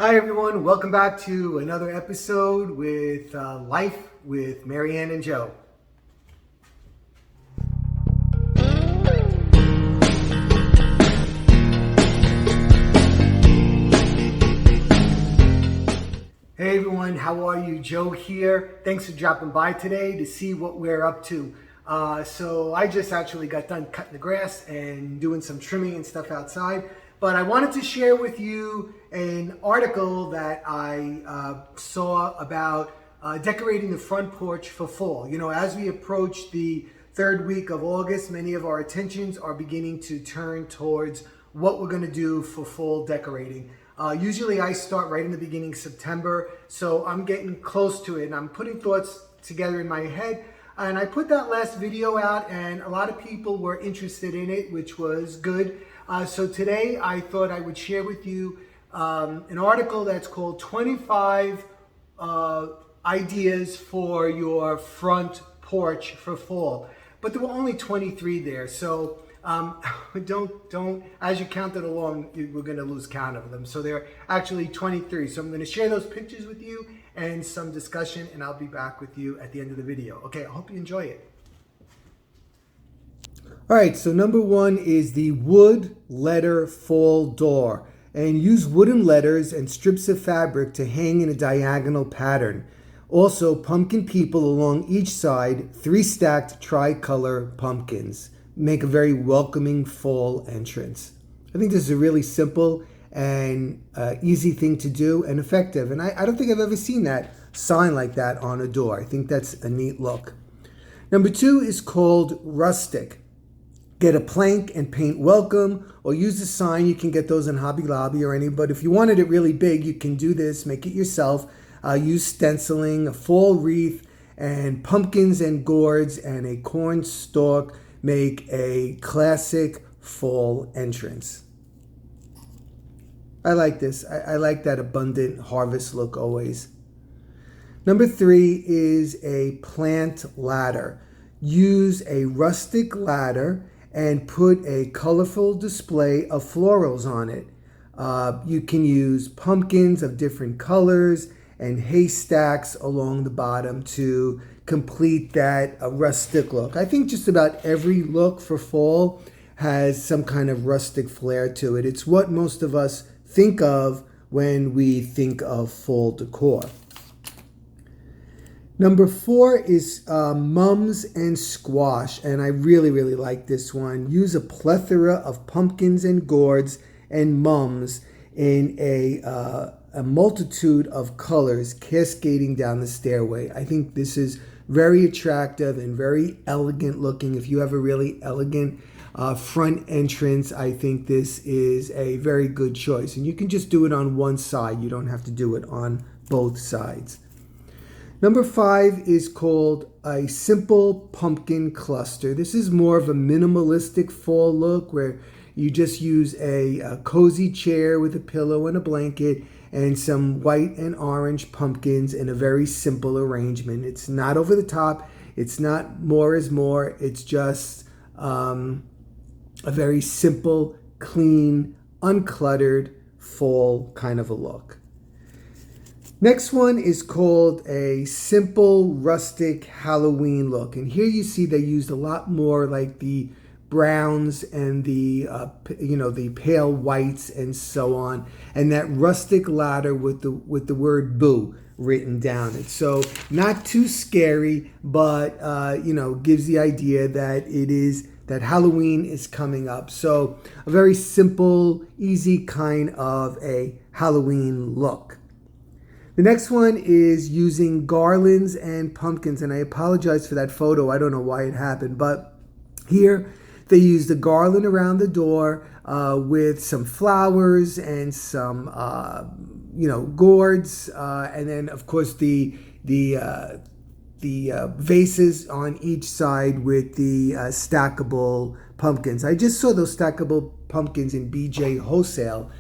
Hi everyone, welcome back to another episode with Life with Marianne and Joe. Hey everyone, how are you? Joe here. Thanks for dropping by today to see what we're up to. So I just actually got done cutting the grass and doing some trimming and stuff outside. But I wanted to share with you an article that I saw about decorating the front porch for fall. You know, as we approach the third week of August, many of our attentions are beginning to turn towards what we're going to do for fall decorating. Usually I start right in the beginning of September, so I'm getting close to it and I'm putting thoughts together in my head. And I put that last video out and a lot of people were interested in it, which was good. So today I thought I would share with you an article that's called 25 ideas for your front porch for fall. But there were only 23 there, so don't, as you count it along, we're going to lose count of them. So there are actually 23. So I'm going to share those pictures with you and some discussion, and I'll be back with you at the end of the video. Okay, I hope you enjoy it. All right, so number one is the wood letter fall door. And use wooden letters and strips of fabric to hang in a diagonal pattern. Also, pumpkin people along each side, 3 stacked tricolor pumpkins. Make a very welcoming fall entrance. I think this is a really simple and easy thing to do and effective. And I don't think I've ever seen that sign like that on a door. I think that's a neat look. Number 2 is called Rustic. Get a plank and paint welcome, or use a sign. You can get those in Hobby Lobby or any, but if you wanted it really big, you can do this, make it yourself. Use stenciling, a fall wreath, and pumpkins and gourds and a corn stalk make a classic fall entrance. I like this. I like that abundant harvest look always. Number 3 is a plant ladder. Use a rustic ladder and put a colorful display of florals on it. You can use pumpkins of different colors and haystacks along the bottom to complete that rustic look. I think just about every look for fall has some kind of rustic flair to it. It's what most of us think of when we think of fall decor. Number 4 is mums and squash, and I really like this one. Use a plethora of pumpkins and gourds and mums in a multitude of colors cascading down the stairway. I think this is very attractive and very elegant looking. If you have a really elegant front entrance, I think this is a very good choice. And you can just do it on one side. You don't have to do it on both sides. Number 5 is called a simple pumpkin cluster. This is more of a minimalistic fall look where you just use a cozy chair with a pillow and a blanket and some white and orange pumpkins in a very simple arrangement. It's not over the top. It's not more is more. It's just a very simple, clean, uncluttered fall kind of a look. Next one is called a simple rustic Halloween look. And here you see they used a lot more like the browns and the the pale whites and so on, and that rustic ladder with the word boo written down it. So not too scary, but gives the idea that Halloween is coming up. So a very simple, easy kind of a Halloween look. The next one is using garlands and pumpkins, and I apologize for that photo. I don't know why it happened, but here they used a garland around the door with some flowers and some, gourds, and then of course the vases on each side with the stackable pumpkins. I just saw those stackable pumpkins in BJ Wholesale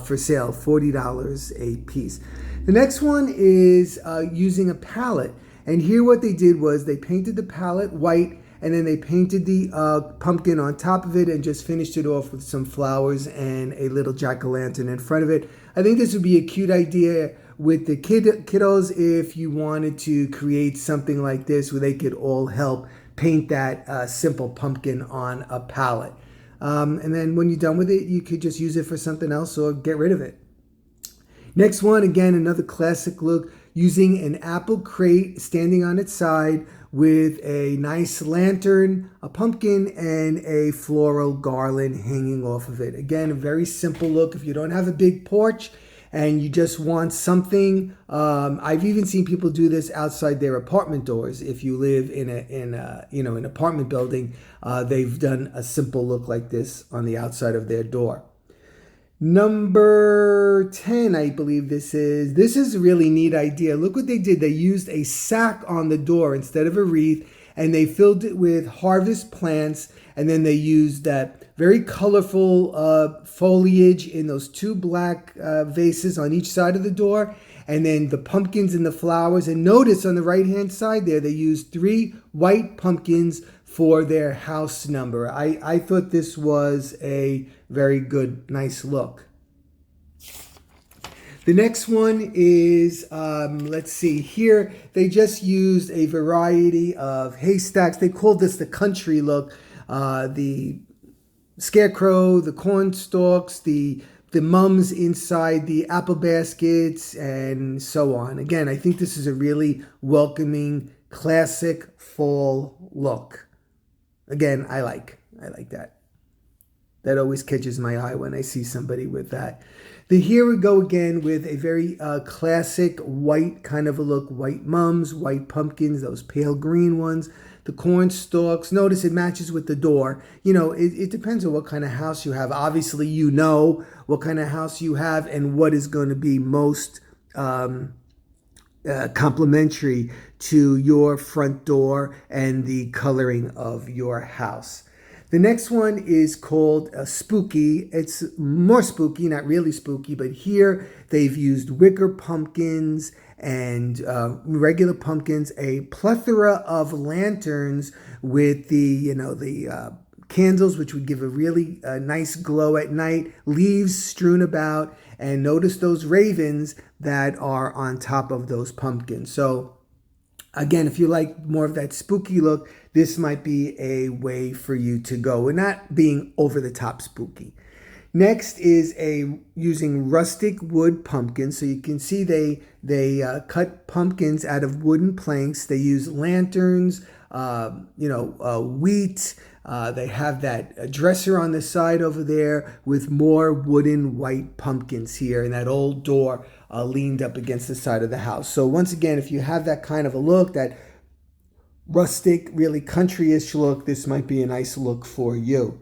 for sale, $40 a piece. The next one is using a palette. And here what they did was they painted the palette white and then they painted the pumpkin on top of it and just finished it off with some flowers and a little jack-o'-lantern in front of it. I think this would be a cute idea with the kiddos if you wanted to create something like this where they could all help paint that simple pumpkin on a palette. And then when you're done with it, you could just use it for something else or get rid of it. Next one, again, another classic look, using an apple crate standing on its side with a nice lantern, a pumpkin, and a floral garland hanging off of it. Again, a very simple look. If you don't have a big porch and you just want something, I've even seen people do this outside their apartment doors. If you live in an apartment building, they've done a simple look like this on the outside of their door. Number 10, I believe this is. This is a really neat idea. Look what they did. They used a sack on the door instead of a wreath, and they filled it with harvest plants, and then they used that very colorful foliage in those two black vases on each side of the door, and then the pumpkins and the flowers. And notice on the right-hand side there, they used 3 white pumpkins for their house number. I thought this was a very good, nice look. The next one is, let's see, here they just used a variety of haystacks. They called this the country look. The scarecrow, the corn stalks, the mums inside the apple baskets, and so on. Again, I think this is a really welcoming, classic fall look. Again, I like that. That always catches my eye when I see somebody with that. Here we go again with a very classic white kind of a look. White mums, white pumpkins, those pale green ones. The corn stalks. Notice it matches with the door. You know, it depends on what kind of house you have. Obviously, you know what kind of house you have and what is going to be most complementary to your front door and the coloring of your house. The next one is called Spooky. It's more spooky, not really spooky, but here they've used wicker pumpkins and regular pumpkins, a plethora of lanterns with the candles, which would give a really nice glow at night, leaves strewn about, and notice those ravens that are on top of those pumpkins. So again, if you like more of that spooky look, this might be a way for you to go. We're not being over the top spooky. Next is using rustic wood pumpkins. So you can see they cut pumpkins out of wooden planks. They use lanterns, wheat. They have that dresser on the side over there with more wooden white pumpkins here, and that old door leaned up against the side of the house. So once again, if you have that kind of a look, that rustic, really country-ish look, this might be a nice look for you.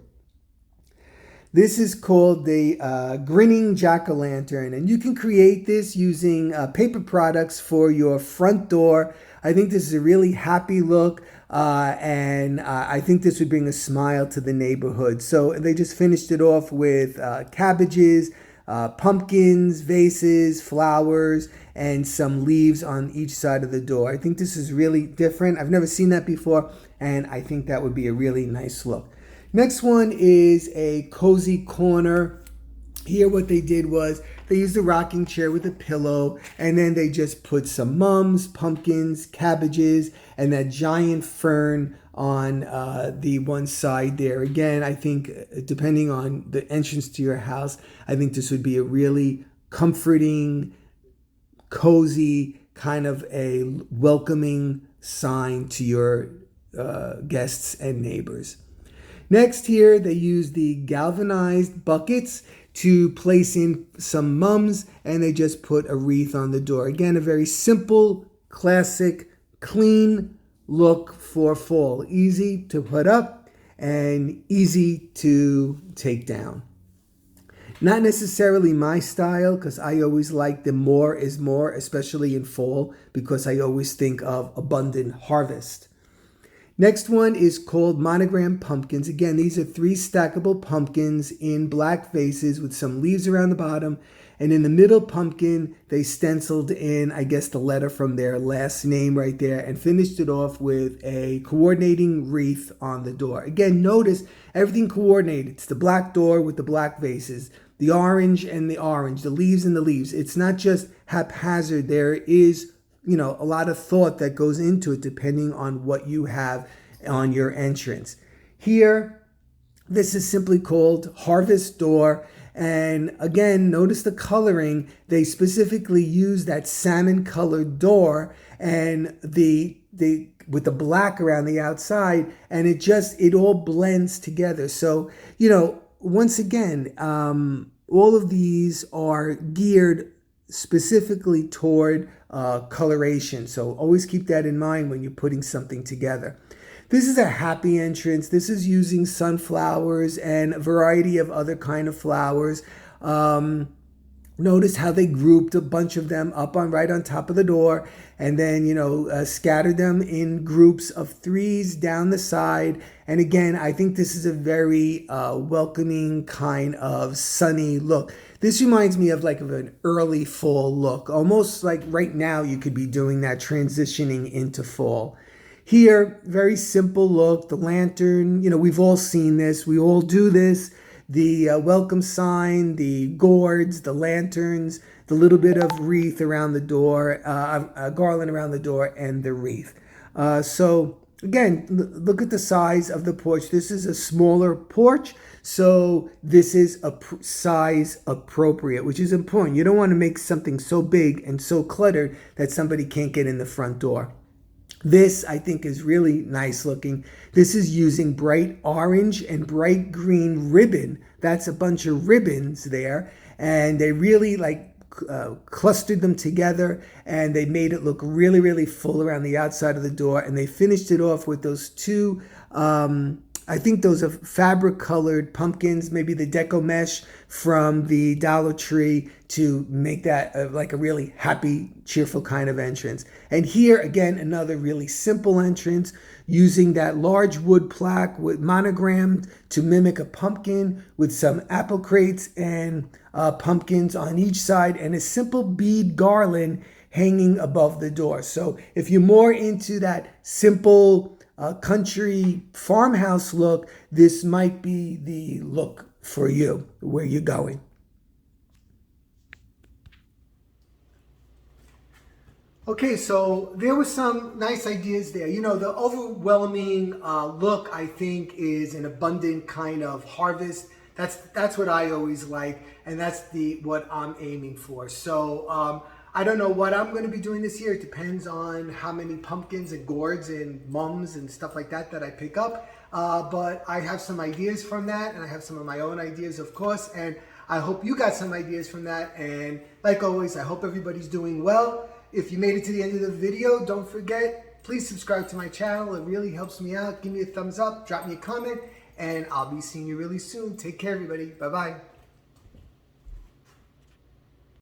This is called the grinning jack-o'-lantern, and you can create this using paper products for your front door. I think this is a really happy look, and I think this would bring a smile to the neighborhood. So they just finished it off with cabbages, pumpkins, vases, flowers, and some leaves on each side of the door. I think this is really different. I've never seen that before, and I think that would be a really nice look. Next one is a cozy corner. Here what they did was they used a rocking chair with a pillow, and then they just put some mums, pumpkins, cabbages, and that giant fern on the one side there. Again, I think depending on the entrance to your house, I think this would be a really comforting, cozy, kind of a welcoming sign to your guests and neighbors. Next here, they use the galvanized buckets to place in some mums, and they just put a wreath on the door. Again, a very simple, classic, clean look for fall. Easy to put up and easy to take down. Not necessarily my style, because I always like the more is more, especially in fall, because I always think of abundant harvest. Next one is called Monogram Pumpkins. Again, these are 3 stackable pumpkins in black vases with some leaves around the bottom. And in the middle pumpkin, they stenciled in, I guess, the letter from their last name right there and finished it off with a coordinating wreath on the door. Again, notice everything coordinated. It's the black door with the black vases, the orange and the orange, the leaves and the leaves. It's not just haphazard. There is a lot of thought that goes into it depending on what you have on your entrance. Here, this is simply called Harvest Door. And again, notice the coloring. They specifically use that salmon colored door and with the black around the outside, and it all blends together. So, once again, all of these are geared specifically toward coloration. So always keep that in mind when you're putting something together. This is a happy entrance. This is using sunflowers and a variety of other kind of flowers. Notice how they grouped a bunch of them up right on top of the door, and then scattered them in groups of 3s down the side. And again, I think this is a very welcoming kind of sunny look. This reminds me of an early fall look, almost like right now you could be doing that, transitioning into fall. Here, very simple look. The lantern, we've all seen this. We all do this. The welcome sign, the gourds, the lanterns, the little bit of wreath around the door, a garland around the door, and the wreath. So again, look at the size of the porch. This is a smaller porch, so this is a size appropriate, which is important. You don't want to make something so big and so cluttered that somebody can't get in the front door. This, I think, is really nice looking. This is using bright orange and bright green ribbon. That's a bunch of ribbons there. And they really clustered them together, and they made it look really, really full around the outside of the door. And they finished it off with those 2, I think those are fabric colored pumpkins, maybe the Decor mesh from the Dollar Tree, to make that a really happy, cheerful kind of entrance. And here, again, another really simple entrance using that large wood plaque with monogrammed to mimic a pumpkin with some apple crates and pumpkins on each side, and a simple bead garland hanging above the door. So if you're more into that simple country farmhouse look, this might be the look for you, where you're going. Okay, so there were some nice ideas there. The overwhelming look, I think, is an abundant kind of harvest. That's what I always like, and that's what I'm aiming for. So I don't know what I'm going to be doing this year. It depends on how many pumpkins and gourds and mums and stuff like that I pick up. But I have some ideas from that, and I have some of my own ideas, of course, and I hope you got some ideas from that. And like always, I hope everybody's doing well. If you made it to the end of the video, don't forget, please subscribe to my channel. It really helps me out. Give me a thumbs up, drop me a comment, and I'll be seeing you really soon. Take care, everybody. Bye-bye.